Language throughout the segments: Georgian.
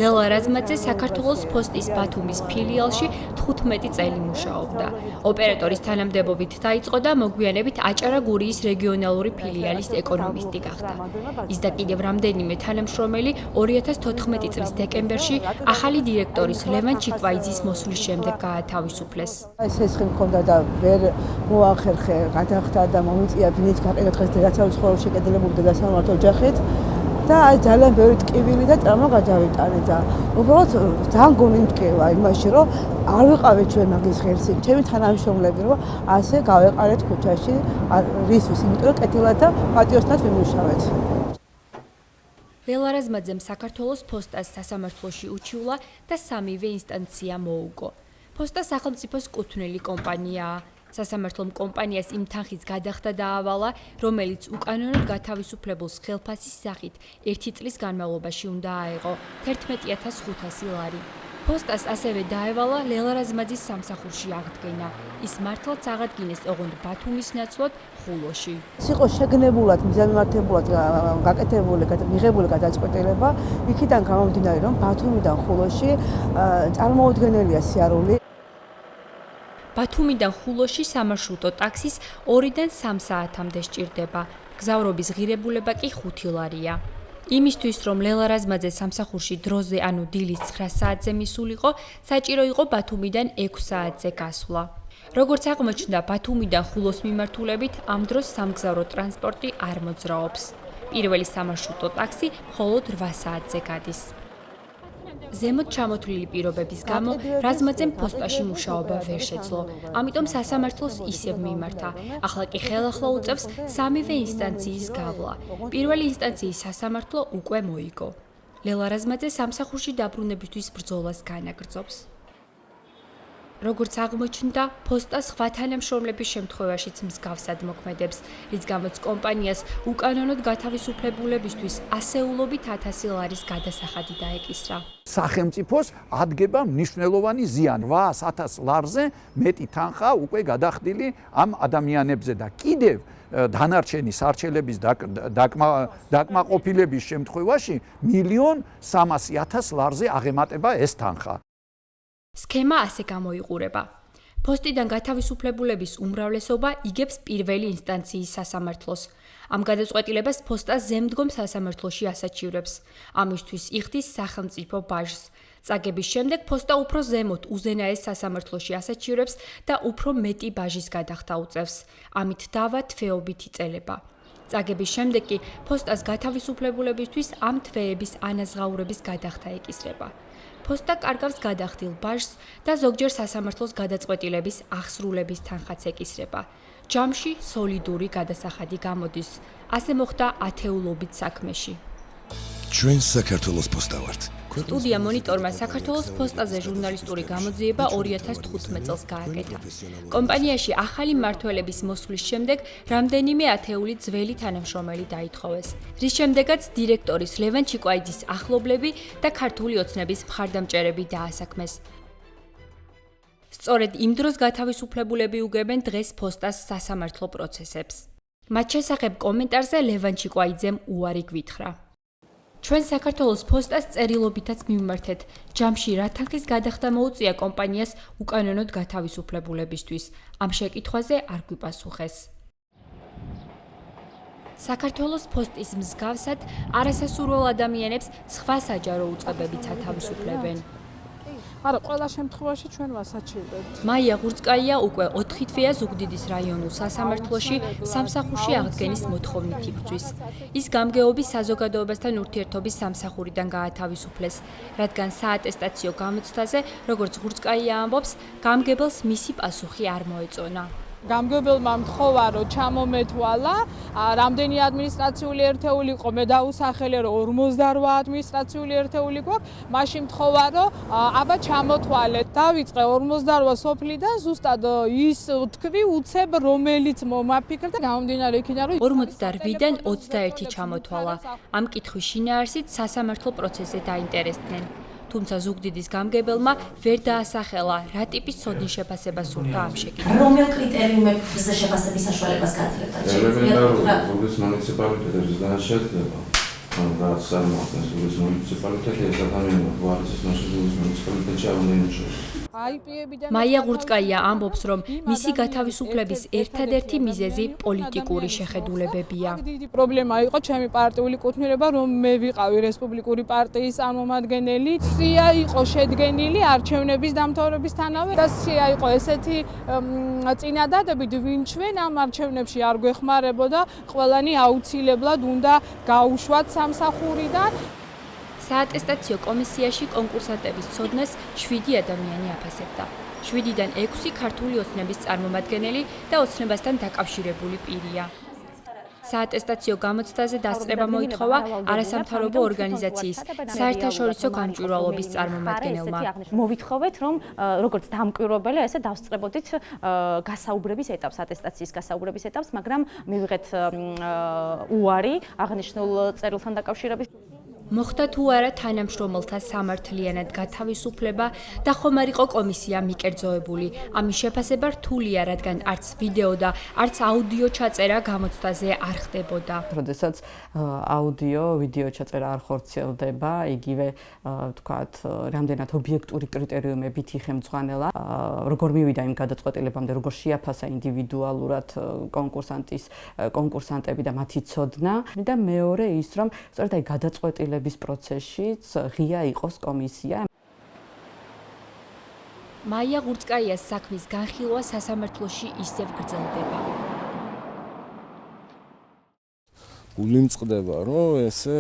ლელა რაზმაძე საქართველოს ფოსტის ბათუმის ფილიალში 15 წელი მუშაობდა. ოპერატორის თანამდებობით დაიწყო და მოგვიანებით აჭარა გურიის რეგიონალური ფილიალის ეკონომისტი გახდა. ის და კიდევ რამდენიმე თანამშრომელი 2014 წლის დეკემბერში ახალი დირექტორის ლევან ჩიკვაიძის მოსვლის შემდეგ გაათავისუფლეს. ეს სესხი მქონდა და ვერ მოახერხე, გადახდა და მომიწია ბინით გაყიდოთ დედაცავის ხოლმე შეკედებოდა და სამართო ოჯახით. და ძალიან ბევრი ტკივილი და ტრამა გადავიტანე და უბრალოდ ძალიან გონი მტკივა იმაში რომ არ ვიყავით ჩვენ მაგის ღირსი ჩემი თანამშრომლები რომ ასე გავეყარეთ ქუჩაში რისთვის იმიტომ რომ კეთილად და პატიოსნად ვიმუშავეთ. ლელა რაზმაძემ საქართველოს ფოსტას სასამართლოში უჩიულა და სამივე ინსტანცია მოუგო. ფოსტა სახელმწიფოს კუთვნილი კომპანიაა. სასამართლომ კომპანიას იმ თანხის გადახდა დაავალა, რომელიც უკანონოდ გათავისუფლებულს ხელფასის სახით 1 წლის განმავლობაში უნდა აეღო 11,500 ლარი. ფოსტას ასევე დაევალა ლელა რაზმაძის სამსახურში აღდგენა. ის მართლაც აღადგინეს ოღონდ ბათუმის ნაცვლად ხულოში. ის იყო შეგნებულად, მიზანმიმართებულად გაკეთებული, მიღებული გადაწყვეტილება, იქიდან გამომდინარე, რომ ბათუმიდან ხულოში წარმოუდგენელია სიარული. ბათუმიდან ხულოში სამარშრუტო ტაქსის 2-დან 3 საათამდე სჭირდება. გზავრობის ღირებულება კი 5 ლარია. იმისთვის, რომ ლელა რაზმაძე სამსახურში დროზე, ანუ დილის 9 საათზე მისულიყო, საჭირო იყო ბათუმიდან 6 საათზე გასვლა. როგორც აღმოჩნდა, ბათუმიდან ხულოს მიმართულებით ამ დროს სამგზავრო ტრანსპორტი არ მოძრაობს. პირველი სამარშრუტო ტაქსი მხოლოდ 8 საათზე გადის. ზემოთ ჩამოთვლილი პირობების გამო რაზმაძემ ფოსტაში მუშაობა ვერ შეძლო. ამიტომ სასამართლოს ისევ მიმართა. ახლა კი ხელახლა უწევს სამივე ინსტანციის გავლა. პირველი ინსტანციის სასამართლო უკვე მოიგო. ლელა რაზმაძე სამსახურში დაბრუნებისთვის ბრძოლას განაგრძობს. როგორც აღმოჩნდა, ფოსტა სხვა თანამშრომლების შემთხვევაშიც მსგავსად მოქმედებს, რის გამოც კომპანიას უკანონოდ გათავისუფლებულებისთვის ასეულობით 1000 ლარის გადასახადი დაეკისრა. სახელმწიფოს ადგება მნიშვნელოვანი ზიანი 800,000 ლარზე მეტი თანხა უკვე გადახდილი ამ ადამიანებზე და კიდევ დანარჩენი სარჩელების დაკმაყოფილების შემთხვევაში 1,300,000 ლარზე აღემატება ეს თანხა. სქემა ასე გამოიყურება. ფოსტიდან გათავისუფლებულების უმრავლესობა იგებს პირველი ინსტანციის სასამართლოს. ამ გადაწყვეტილებას ფოსტა ზემდგომ სასამართლოში ასაჩივრებს. ამისთვის იხდის სახელმწიფო ბაჟს. წაგების შემდეგ ფოსტა უფრო ზემოთ უზენაეს სასამართლოში ასაჩივრებს და უფრო მეტი ბაჟის გადახდა უწევს. ამით დავა თვეობით იწელება. წაგების შემდეგ კი ფოსტას გათავისუფლებულებისთვის ამ თვეების ანაზღაურების გადახდა ეკისრება. ფოსტა კარგავს გადახდილ ბაჟს და ზოგჯერ სასამართლოს გადაწყვეტილების აღსრულების თანხაც ეკისრება. ჯამში სოლიდური გადასახადი გამოდის. ასე მოხდა ათეულობით საქმეში. ჩვენ საქართველოს ფოსტა ვართ. სტუდია მონიტორმა საქართველოს ფოსტაზე ჟურნალისტური გამოძიება 2015 წელს გააკეთა. კომპანიაში ახალი მმართველების მოსვლის შემდეგ რამდენიმე ათეული ძველი თანამშრომელი დაითხოვეს. რის შემდეგაც დირექტორის ლევან ჩიკვაიძის ახლობლები და ქართული ოცნების მხარდამჭერები დაასაქმეს. სწორედ იმ დროს გათავისუფლებულები უგებენ დღეს ფოსტას სასამართლო პროცესებს. მათ შესახებ კომენტარზე ლევან ჩიკვაიძემ უარი გვითხრა. ჩვენ საქართველოს ფოსტას წერილობითაც მივმართეთ. ჯამში რა თანხის გადახდა მოუწია კომპანიას უკანონოდ გათავისუფლებულებისთვის. ამ შეკითხვაზე არ გვიპასუხეს. საქართველოს ფოსტის მსგავსად არასასურველ ადამიანებს სხვა საჯარო უწყებებიც ათავისუფლებენ. არა, ყველა შემთხვევაში ჩვენ ვასაჩივრებთ. მაია ღურწკაია უკვე 4 თვეა ზუგდიდის რაიონულ სასამართლოში სამსახურში აღდგენის მოთხოვნით იბრძვის. ის გამგეობის საზოგადოებასთან ურთიერთობის სამსახურიდან გაათავისუფლეს, რადგან საატესტაციო გამოცდაზე, როგორც ღურწკაია ამბობს, გამგებელს მისი პასუხი არ მოეწონა. გამგებელმა მთხოვა, რომ ჩამომეთვალა, რამდენი ადმინისტრაციული ერთეული იყო, მე დაუსახელე, რომ 48 ადმინისტრაციული ერთეული გვაქვს, მაშინ მთხოვა, რომ აბა ჩამოთვალეთ. დავიწყე 48 სოფლიდან, ზუსტად ის თქვი უცებ, რომელიც მომაფიქრდა, გამომდინარე იქიდან, რომ 48-დან 21 ჩამოთვალა. ამ კითხვის შინაარსით სასამართლო პროცესზე დაინტერესდნენ. თუმცა ზუგდიდის გამგებელმა ვერ დაასახელა, რა ტიპის ცოდნის შეფასებას სურდა ამ შეკითხვას. რომელ კრიტერიუმებზე შეფასების საშუალებას გაძლევდა? ელემენტარული ზუგდიდის მუნიციპალიტეტის შეძლება. რაც წარმოადგენს ურის მუნიციპალიტეტი, ეს ადამიანი გვარიცის ნაშეზულის მუნიციპალიტეტში არ უნდა იმუშაოს. მაია ღურწკაია ამბობს, რომ მისი გათავისუფლების ერთადერთი მიზეზი პოლიტიკური შეხედულებებია. დიდი პრობლემა იყო ჩემი პარტიული კუთვნილება, რომ მე ვიყავი რესპუბლიკური პარტიის წარმომადგენელი. სია იყო შედგენილი არჩევნების დამთავრებისთანავე და სია იყო ესეთი წინადადებით, ვინ ჩვენ ამ არჩევნებში არ გვეხმარებოდა, ყველანი აუცილებლად უნდა გაუშვათ სამსახურიდან. საატესტაციო კომისიაში კონკურსანტების ცოდნას 7 ადამიანი აფასებდა. 7-დან 6 ქართული ოცნების წარმომადგენელი და ოცნებასთან დაკავშირებული პირია. საატესტაციო გამოცდაზე დასწრება მოითხოვა არასამთავრობო ორგანიზაციის საერთაშორისო გამჭვირვალობის წარმომადგენელმა. მოვითხოვეთ, რომ როგორც დამკვირვებელი, ესე დავსწრებოდით გასაუბრების ეტაპს, ატესტაციის გასაუბრების ეტაპს, მაგრამ მივიღეთ უარი აღნიშნულ წერილთან დაკავშირებით. მოხდა თუ არა თანამშრომელთა სამართლიანად გათავისუფლება და ხომ არ იყო კომისია მიკერძოებული. ამის შეფასება რთულია, რადგან არც ვიდეო და არც აუდიო ჩაწერა გამოცდაზე არ ხდებოდა. როდესაც აუდიო, ვიდეო ჩაწერა არ ხორციელდება, იგივე თქვათ, რამდენად ობიექტური კრიტერიუმებით იხემძღვანელა, როგორ მივიდა იმ გადაწყვეტილებამდე, როგორ შეაფასა ინდივიდუალურად კონკურსანტები და მათი ცოდნა და მეორე ის, რომ სწორედ აი გადაწყვეტილება პროცესშიც ღია იყოს კომისია. მაია ღურწკაიას საქმის განხილვა სასამართლოში ისევ გრძელდება. გული მწყდება, რომ ესე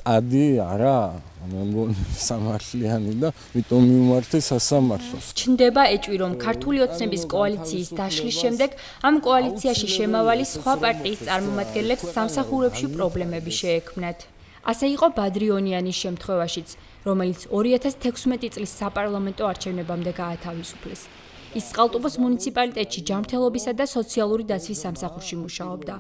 წადი არა, მე მგონი სამართლიანი და მიტომ მიმართე სასამართლოს. ჩნდება ეჭვი, რომ ქართული ოცნების კოალიციის დაშლის შემდეგ ამ კოალიციაში შემავალი სხვა პარტიის წარმომადგენლებს სამსახურებში პრობლემები შეექმნათ. ასე იყო ბადრიონიანის შემთხვევაშიც, რომელიც 2016 წლის საპარლამენტო არჩევნებამდე გაათავისუფლეს. ის წყალტუბოს მუნიციპალიტეტში ჯანმრთელობისა და სოციალური დაცვის სამსახურში მუშაობდა.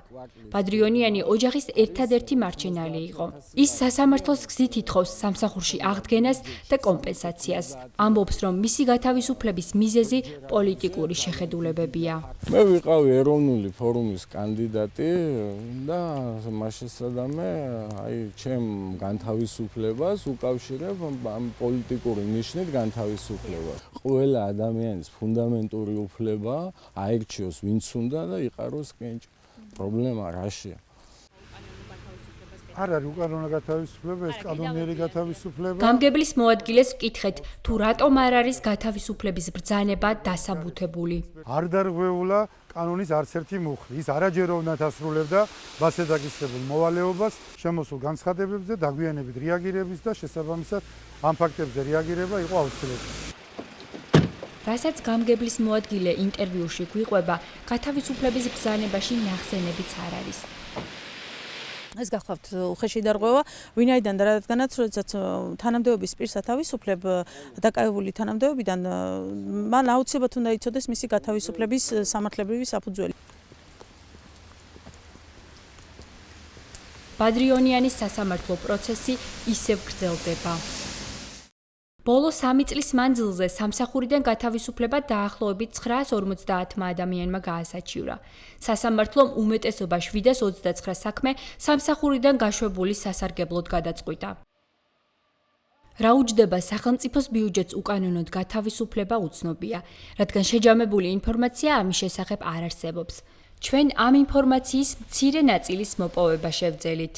ბადრიონიანი ოჯახის ერთადერთი მარჩენალი იყო. ის სასამართლოს გზით ითხოვს სამსახურში აღდგენას და კომპენსაციას. ამბობს, რომ მისი გათავისუფლების მიზეზი პოლიტიკური შეხედულებებია. მე ვიყავი ეროვნული ფორუმის კანდიდატი და მას შესაბამისად აი ჩემ განთავისუფლებას უკავშირებ ამ პოლიტიკური ნიშნით განთავისუფლებას. ყველა ადამიანის ფუნდამენტური უფლება აირჩიოს ვინც უნდა და იყაროს კენჭი. პრობლემა რაშია? არ არის უკანონო გათავისუფლება, ეს კანონიერი გათავისუფლება. გამგებლის მოადგილეს ვკითხეთ, თუ რატომ არ არის გათავისუფლების ბრძანება დასაბუთებული. არ დარღვეულა კანონის არც ერთი მუხლი. ის არაჯეროვნად ასრულებდა ბასედაგისებულ მოვალეობას შემოსულ განცხადებებზე, დაგვიანებით რეაგირების და შესაბამისად ამ ფაქტებზე რეაგირება იყო აუცილებელი. რასაც გამგებლის მოადგილე ინტერვიუში გვიყვება, გათავისუფლების ბრძანებაში ნახსენებიც არ არის. ეს გახლავთ უხეში დარღვევა, ვინაიდან და რადგანაც როდესაც თანამდებობის პირს ათავისუფლებ დაკავებული თანამდებობიდან, მან აუცილებლად უნდა იცოდეს მისი გათავისუფლების სამართლებრივი საფუძველი. ბადრიონიანის სასამართლო პროცესი ისევ გრძელდება. ბოლო 3 წლის მანძილზე სამსახურიდან გათავისუფლება დაახლოებით 950 ადამიანმა გაასაჩივრა. სასამართლომ უმეტესობა 729 საქმე სამსახურიდან გაშვებული სასარგებლოდ გადაწყვიტა. რა უჯდება სახელმწიფოს ბიუჯეტს უკანონოდ გათავისუფლება უცნობია, რადგან შეჯამებული ინფორმაცია ამის შესახებ არ არსებობს. ჩვენ ამ ინფორმაციის მცირე ნაწილის მოპოვება შევძელით.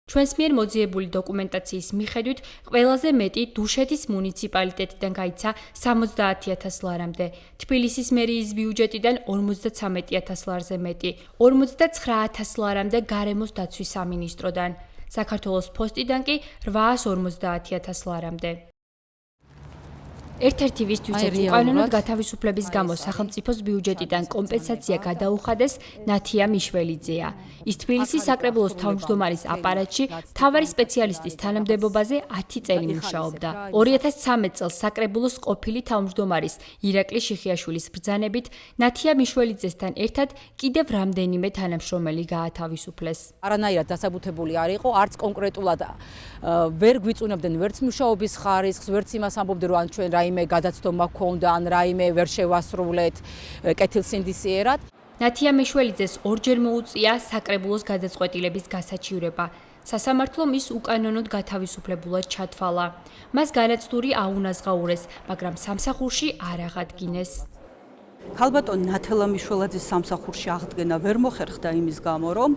ჩვენს მიერ მოძიებული დოკუმენტაციის მიხედვით, ყველაზე მეტი დუშეთის მუნიციპალიტეტიდან გაიცა 70,000 ლარამდე, თბილისის მერიის ბიუჯეტიდან 53,000 ლარზე მეტი, 49,000 ლარამდე გარემოს დაცვის სამინისტროდან, საქართველოს ფოსტიდან კი 850,000 ლარამდე. ერთ-ერთი ვისთვისაც უკანონოდ გათავისუფლების გამო სახელმწიფოს ბიუჯეტიდან კომპენსაცია გადაუხადეს ნათია მიშველიძეა. ის თბილისის საკრებულოს თავმჯდომარის აპარატში მთავარი სპეციალისტის თანამდებობაზე 10 წელი მუშაობდა. 2013 წელს საკრებულოს ყოფილი თავმჯდომარის ირაკლი შიხიაშვილის ბრძანებით ნათია მიშველიძესთან ერთად კიდევ რამდენიმე თანამშრომელი გაათავისუფლეს. არანაირად დასაბუთებული არ იყო, არც კონკრეტულად ვერ გვიწუნებდნენ ვერც მუშაობის ხარისხს, ვერც იმას ამბობდნენ, რომ ჩვენ რაიმე გადაცდომა გქონდა, ან რაიმე ვერ შევასრულეთ კეთილსინდისიერად. ნათია მიშველიძეს ორჯერ მოუწია საკრებულოს გადაწყვეტილების გასაჩივრება. სასამართლო მის უკანონოდ გათავისუფლებულად ჩათვალა. მას განაცდური აუნაზღაურეს, მაგრამ სამსახურში არ აღადგინეს. ქალბატონ ნათელა მიშველაძის სამსახურში აღდგენა ვერ მოხერხდა იმის გამო, რომ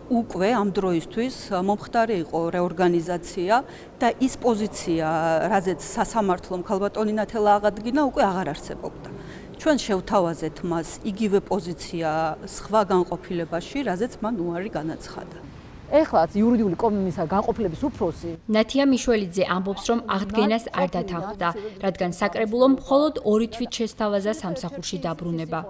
უკვე ამ დროისთვის მომხდარი იყო რეორგანიზაცია და ის პოზიცია, რაზეც სასამართლომ ქალბატონი ნათელა აღადგინა, უკვე აღარ არსებობდა. ჩვენ შევთავაზეთ მას იგივე პოზიცია სხვა განყოფილებაში, რაზეც მან უარი განაცხადა. ეხლაც იურიდიული კომისიის განყოფილების უფროსი ნათია მიშველიძე ამბობს, რომ აღდგენას არ დათანხმდა, რადგან საკრებულომ მხოლოდ 2 თვით შესთავაზა სამსახურში დაბრუნება.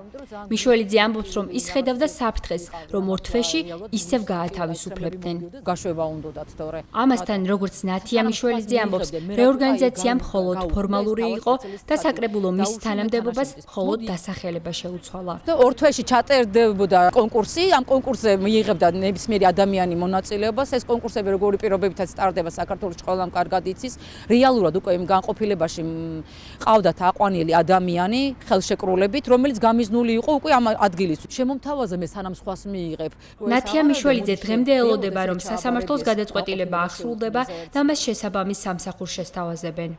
მიშველიძე ამბობს, რომ ის ხედავდა საფრთხეს, რომ 2 თვეში ისევ გაათავისუფლებდნენ. გაშვება უნდათ თორე. ამასთან, როგორც ნათია მიშველიძე ამბობს, რეორგანიზაცია მხოლოდ ფორმალური იყო და საკრებულო მის თანამდებობას მხოლოდ დასახელება შეუცვალა. 2 თვეში ჩატერდებოდა კონკურსი, ამ კონკურსზე მიიღებდა ნებისმიერი ადამიანი მონაწილეობას. ეს კონკურსები როგორი პირობებითაც ტარდება საქართველოს ყველამ კარგად იცის. რეალურად უკვე იმ განყოფილებაში ყავდათ აყვანილი ადამიანი ხელშეკრულებით, რომელიც გამიზნული იყო უკვე ამ ადგილისთვის. შემომთავაზე მე სანამ სხვას მიიღებ. ნათია მიშველიძე დღემდე ელოდება, რომ სასამართლოს გადაწყვეტილება აღსრულდება და მას შესაბამის სამსახურს შესთავაზებენ.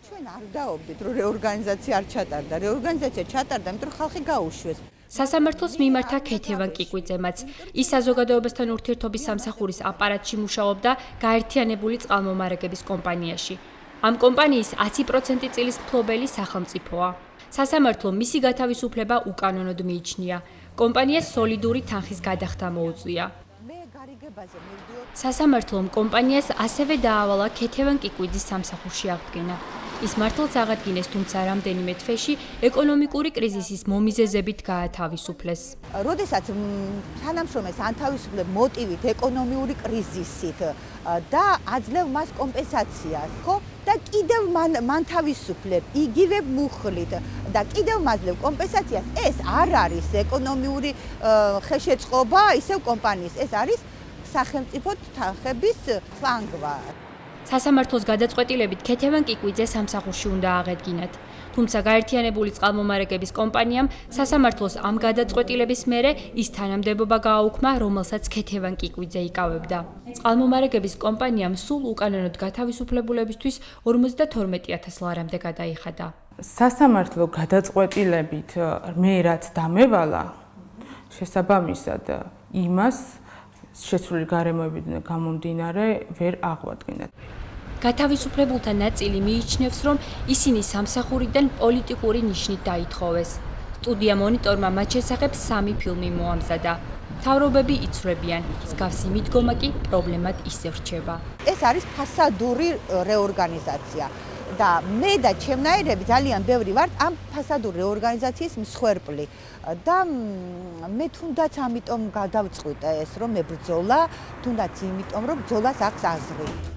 ჩვენ არ დავობდით, რომ რეორგანიზაცია არ ჩატარდა. რეორგანიზაცია ჩატარდა, იმიტომ რომ ხალხი გაუშვეს. სასამართლოს მიმართა ქეთევან კიკვიძემაც. ის საზოგადოებასთან ურთიერთობის სამსახურის აპარატში მუშაობდა გაერთიანებული წყალმომარაგების კომპანიაში. ამ კომპანიის 100% წილის მფლობელი სახელმწიფოა. სასამართლო მისი გათავისუფლება უკანონოდ მიიჩნია. კომპანიას სოლიდური თანხის გადახდა მოუწია. სასამართლომ კომპანიას ასევე დაავალა ქეთევან კიკვიძის სამსახურში აღდგენა. ის მართლაც აღადგინეს, თუმცა რამდენიმე თვეში ეკონომიკური კრიზისის მომიზეზებით გაათავისუფლეს. როდესაც თანამშრომელს ანთავისუფლებ მოტივით ეკონომიური კრიზისით და აძლევ მას კომპენსაციას, ხო? და კიდევ მან თავისუფლებ იგივე მუხლით და კიდევ მაძლევ კომპენსაციას, ეს არ არის ეკონომიური ხელშეწყობა ისევ კომპანიის, ეს არის სახელმწიფო თანხების ფლანგვა. სასამართლოს გადაწყვეტილებით ქეთევან კიკვიძე სამსახურში უნდა აღედგინათ. თუმცა გაერთიანებული წყალმომარაგების კომპანიამ სასამართლოს ამ გადაწყვეტილების მერე ის თანამდებობა გააუქმა, რომელსაც ქეთევან კიკვიძე იკავებდა. წყალმომარაგების კომპანიამ სულ უკანონოდ გათავისუფლებულებისთვის 52,000 ლარამდე გადაიხადა. სასამართლო გადაწყვეტილებით მე რაც დამევალა, შესაბამისად იმას შესრული გარემოებიდან გამომდინარე ვერ აღვადგინათ. გათავისუფლებულთა ნაწილი მიიჩნევს, რომ ისინი სამსახურიდან პოლიტიკური ნიშნით დაითხოვეს. სტუდია მონიტორმა მათ შესახებ 3 ფილმი მოამზადა. მთავრობები იცვლებიან, მსგავსი მიდგომა კი პრობლემად ისევ რჩება. ეს არის ფასადური რეორგანიზაცია და მე და ჩემნაირები ძალიან ბევრი ვართ ამ ფასადური რეორგანიზაციის მსხვერპლი და მე თუნდაც ამიტომ გადავწყვიტე ეს რომ მებრძოლა, თუნდაც იმიტომ რომ ბრძოლას აქვს აზრი.